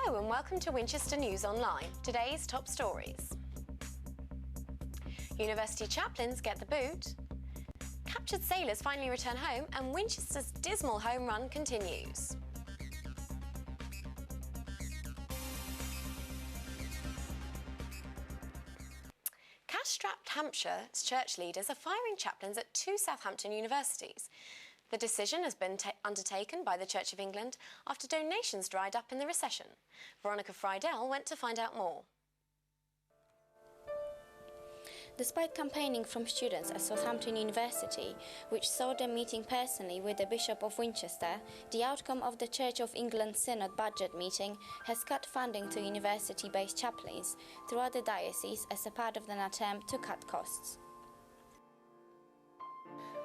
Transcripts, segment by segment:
Hello and welcome to Winchester News Online. Today's top stories. University chaplains get the boot. Captured sailors finally return home and Winchester's dismal home run continues. Cash-strapped Hampshire's church leaders are firing chaplains at two Southampton universities. The decision has been undertaken by the Church of England after donations dried up in the recession. Veronica Friedel went to find out more. Despite campaigning from students at Southampton University, which saw them meeting personally with the Bishop of Winchester, the outcome of the Church of England Synod budget meeting has cut funding to university-based chaplains throughout the diocese as a part of an attempt to cut costs.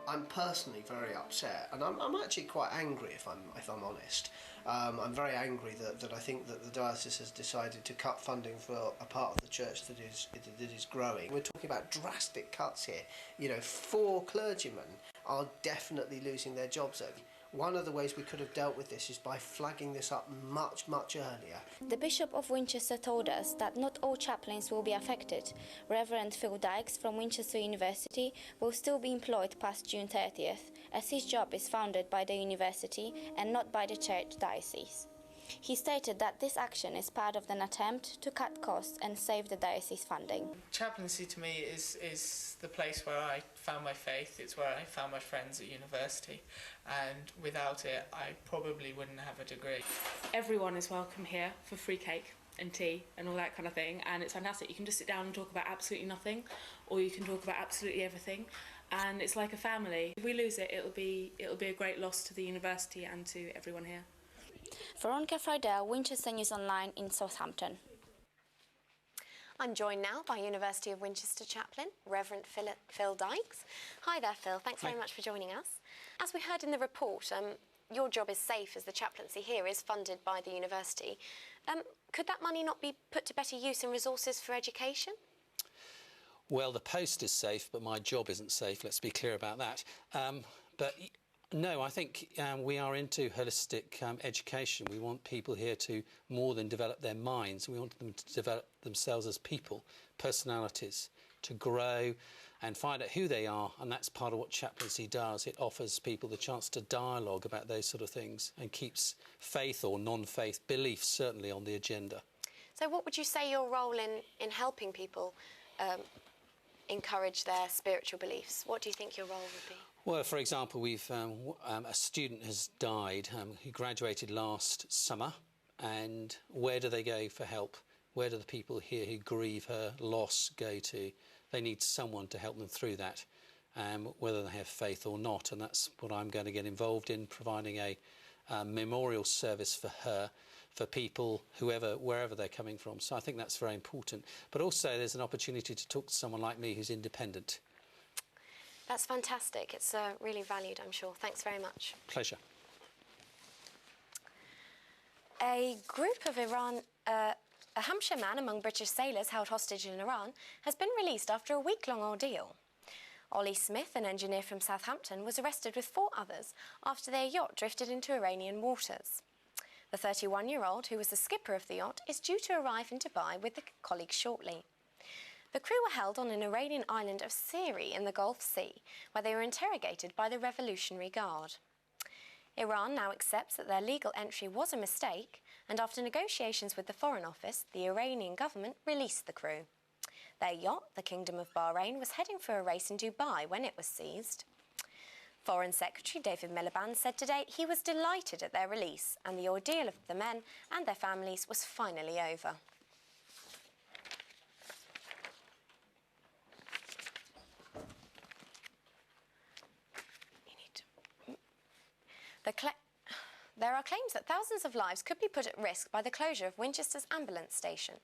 I'm personally very upset, and I'm actually quite angry if I'm honest. I'm very angry that I think that the diocese has decided to cut funding for a part of the church that is growing. We're talking about drastic cuts here. You know, 4 clergymen are definitely losing their jobs over. One of the ways we could have dealt with this is by flagging this up much earlier. The Bishop of Winchester told us that not all chaplains will be affected. Reverend Phil Dykes from Winchester University will still be employed past June 30th, as his job is funded by the university and not by the church diocese. He stated that this action is part of an attempt to cut costs and save the diocese funding. Chaplaincy to me is the place where I found my faith. It's where I found my friends at university, and without it I probably wouldn't have a degree. Everyone is welcome here for free cake and tea and all that kind of thing, and it's fantastic. You can just sit down and talk about absolutely nothing, or you can talk about absolutely everything, and it's like a family. If we lose it, it'll be a great loss to the university and to everyone here. Veronica Friedel, Winchester News Online in Southampton. I'm joined now by University of Winchester chaplain, Reverend Phil Dykes. Hi there, Phil. Thanks very much for joining us. As we heard in the report, your job is safe as the chaplaincy here is funded by the university. Could that money not be put to better use in resources for education? Well, the post is safe, but my job isn't safe. Let's be clear about that. No, I think we are into holistic education. We want people here to more than develop their minds. We want them to develop themselves as people, personalities, to grow and find out who they are, and that's part of what chaplaincy does. It offers people the chance to dialogue about those sort of things and keeps faith or non-faith beliefs certainly on the agenda. So what would you say your role in helping people encourage their spiritual beliefs? What do you think your role would be? Well, for example, we've a student has died. He graduated last summer, and where do they go for help? Where do the people here who grieve her loss go to? They need someone to help them through that, whether they have faith or not, and that's what I'm going to get involved in, providing a memorial service for her, for people, wherever they're coming from. So I think that's very important. But also there's an opportunity to talk to someone like me who's independent. That's fantastic. It's really valued, I'm sure. Thanks very much. Pleasure. A group of a Hampshire man among British sailors held hostage in Iran has been released after a week-long ordeal. Ollie Smith, an engineer from Southampton, was arrested with 4 others after their yacht drifted into Iranian waters. The 31-year-old, who was the skipper of the yacht, is due to arrive in Dubai with the colleagues shortly. The crew were held on an Iranian island of Siri in the Gulf Sea, where they were interrogated by the Revolutionary Guard. Iran now accepts that their legal entry was a mistake, and after negotiations with the Foreign Office, the Iranian government released the crew. Their yacht, the Kingdom of Bahrain, was heading for a race in Dubai when it was seized. Foreign Secretary David Miliband said today he was delighted at their release, and the ordeal of the men and their families was finally over. There are claims that thousands of lives could be put at risk by the closure of Winchester's ambulance station.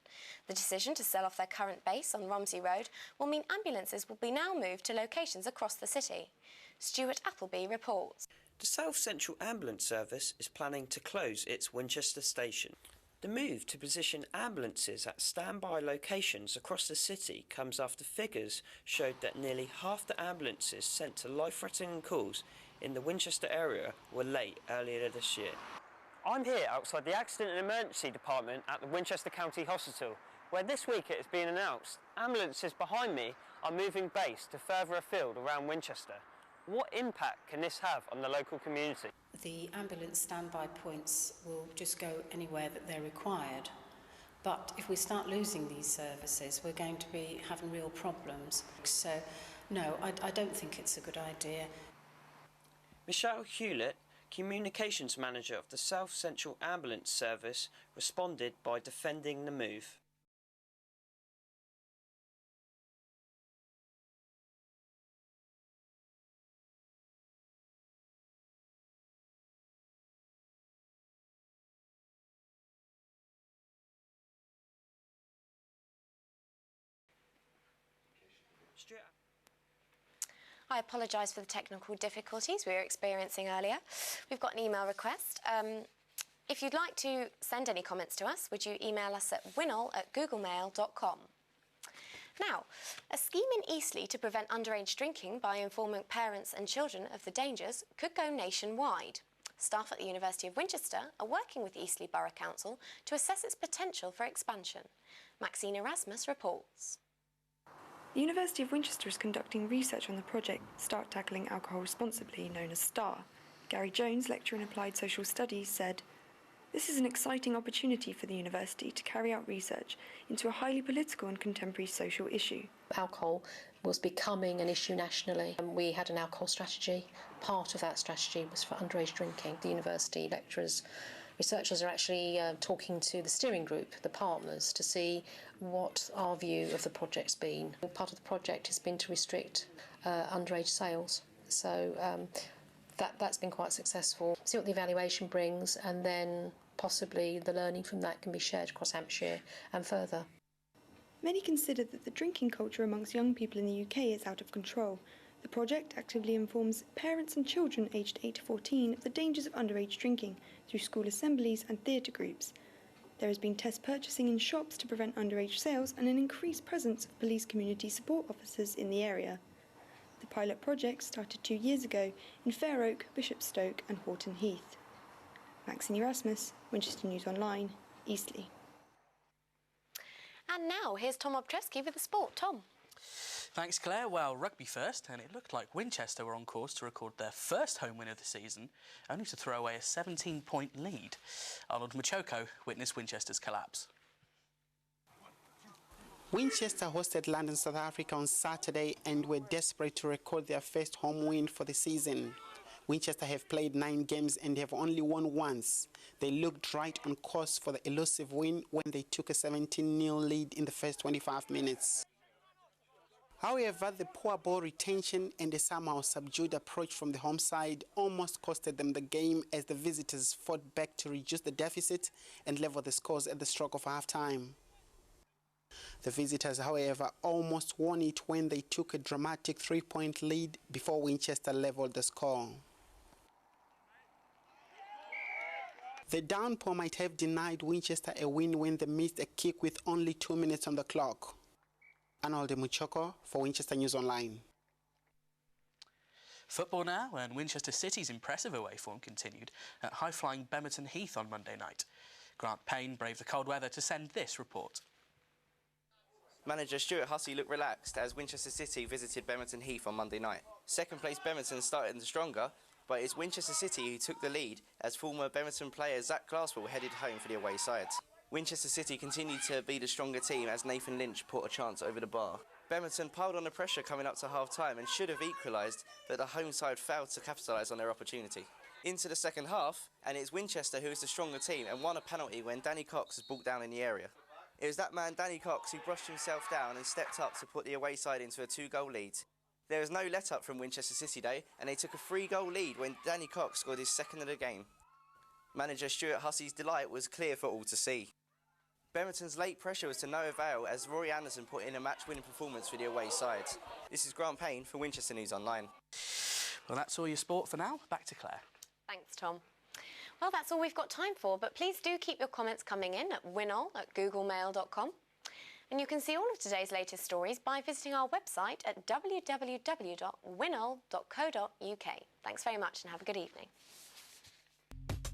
The decision to sell off their current base on Romsey Road will mean ambulances will be now moved to locations across the city. Stuart Appleby reports. The South Central Ambulance Service is planning to close its Winchester station. The move to position ambulances at standby locations across the city comes after figures showed that nearly half the ambulances sent to life-threatening calls in the Winchester area were late earlier this year. I'm here outside the Accident and Emergency Department at the Winchester County Hospital, where this week it has been announced ambulances behind me are moving base to further afield around Winchester. What impact can this have on the local community? The ambulance standby points will just go anywhere that they're required. But if we start losing these services, we're going to be having real problems. So, no, I don't think it's a good idea. Michelle Hewlett, Communications Manager of the South Central Ambulance Service, responded by defending the move. Stuart. I apologise for the technical difficulties we were experiencing earlier. We've got an email request. If you'd like to send any comments to us, would you email us at winnell@googlemail.com. Now, a scheme in Eastleigh to prevent underage drinking by informing parents and children of the dangers could go nationwide. Staff at the University of Winchester are working with Eastleigh Borough Council to assess its potential for expansion. Maxine Erasmus reports. The University of Winchester is conducting research on the project Start Tackling Alcohol Responsibly, known as STAR. Gary Jones, lecturer in Applied Social Studies, said, "This is an exciting opportunity for the university to carry out research into a highly political and contemporary social issue." Alcohol was becoming an issue nationally, and we had an alcohol strategy. Part of that strategy was for underage drinking. The university lecturers, researchers are actually talking to the steering group, the partners, to see what our view of the project's been. Part of the project has been to restrict underage sales, so that's been quite successful. See what the evaluation brings, and then possibly the learning from that can be shared across Hampshire and further. Many consider that the drinking culture amongst young people in the UK is out of control. The project actively informs parents and children aged 8 to 14 of the dangers of underage drinking through school assemblies and theatre groups. There has been test purchasing in shops to prevent underage sales and an increased presence of police community support officers in the area. The pilot project started 2 years ago in Fair Oak, Bishopstoke and Horton Heath. Maxine Erasmus, Winchester News Online, Eastleigh. And now, here's Tom Obczewski with the sport. Tom. Thanks, Claire. Well, rugby first, and it looked like Winchester were on course to record their first home win of the season, only to throw away a 17-point lead. Arnold Machoko witnessed Winchester's collapse. Winchester hosted London, South Africa on Saturday and were desperate to record their first home win for the season. Winchester have played 9 games and have only won once. They looked right on course for the elusive win when they took a 17-0 lead in the first 25 minutes. However, the poor ball retention and a somehow subdued approach from the home side almost costed them the game as the visitors fought back to reduce the deficit and level the scores at the stroke of half-time. The visitors, however, almost won it when they took a dramatic 3-point lead before Winchester leveled the score. The downpour might have denied Winchester a win when they missed a kick with only 2 minutes on the clock. Arnold Muchoko for Winchester News Online. Football now, and Winchester City's impressive away form continued at high-flying Bemerton Heath on Monday night. Grant Payne braved the cold weather to send this report. Manager Stuart Hussey looked relaxed as Winchester City visited Bemerton Heath on Monday night. Second place Bemerton started stronger, but it's Winchester City who took the lead as former Bemerton player Zach Glasswell headed home for the away side. Winchester City continued to be the stronger team as Nathan Lynch put a chance over the bar. Bemerton piled on the pressure coming up to half-time and should have equalised, but the home side failed to capitalise on their opportunity. Into the second half, and it's Winchester who is the stronger team and won a penalty when Danny Cox was brought down in the area. It was that man, Danny Cox, who brushed himself down and stepped up to put the away side into a 2-goal lead. There was no let-up from Winchester City Day, and they took a 3-goal lead when Danny Cox scored his second of the game. Manager Stuart Hussey's delight was clear for all to see. Bemerton's late pressure was to no avail as Rory Anderson put in a match-winning performance for the away side. This is Grant Payne for Winchester News Online. Well, that's all your sport for now. Back to Claire. Thanks, Tom. Well, that's all we've got time for, but please do keep your comments coming in at winnell@googlemail.com. And you can see all of today's latest stories by visiting our website at www.winnell.co.uk. Thanks very much and have a good evening.